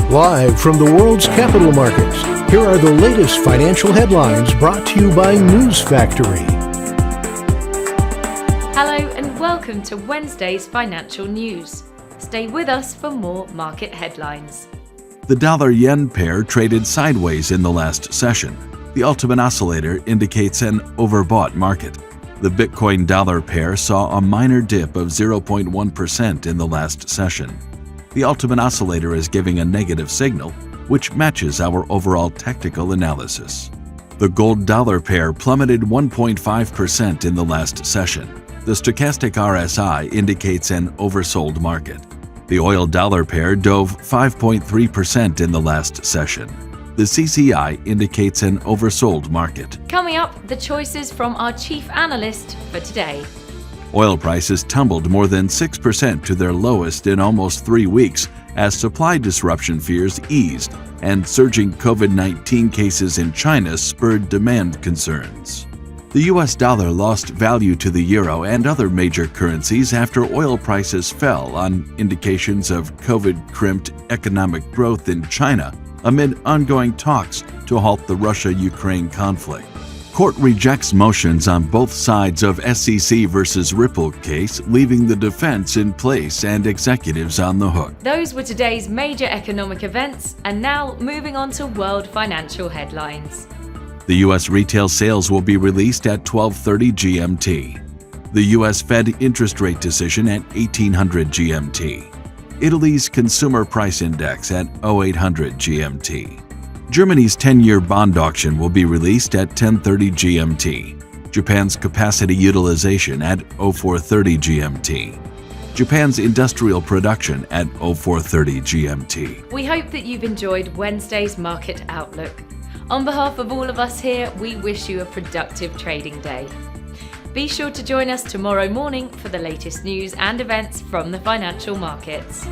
Live from the world's capital markets, here are the latest financial headlines brought to you by News Factory. Hello and welcome to Wednesday's financial news. Stay with us for more market headlines. The dollar-yen pair traded sideways in the last session. The ultimate oscillator indicates an overbought market. The Bitcoin-dollar pair saw a minor dip of 0.1% in the last session. The ultimate oscillator is giving a negative signal, which matches our overall technical analysis. The gold-dollar pair plummeted 1.5% in the last session. The stochastic RSI indicates an oversold market. The oil-dollar pair dove 5.3% in the last session. The CCI indicates an oversold market. Coming up, the choices from our chief analyst for today. Oil prices tumbled more than 6% to their lowest in almost 3 weeks as supply disruption fears eased and surging COVID-19 cases in China spurred demand concerns. The US dollar lost value to the euro and other major currencies after oil prices fell on indications of COVID-crimped economic growth in China amid ongoing talks to halt the Russia-Ukraine conflict. Court rejects motions on both sides of SEC versus Ripple case, leaving the defense in place and executives on the hook. Those were today's major economic events, and now moving on to world financial headlines. The U.S. retail sales will be released at 12:30 GMT. The U.S. Fed interest rate decision at 1800 GMT. Italy's consumer price index at 0800 GMT. Germany's 10-year bond auction will be released at 10:30 GMT. Japan's capacity utilization at 0430 GMT. Japan's industrial production at 0430 GMT. We hope that you've enjoyed Wednesday's market outlook. On behalf of all of us here, we wish you a productive trading day. Be sure to join us tomorrow morning for the latest news and events from the financial markets.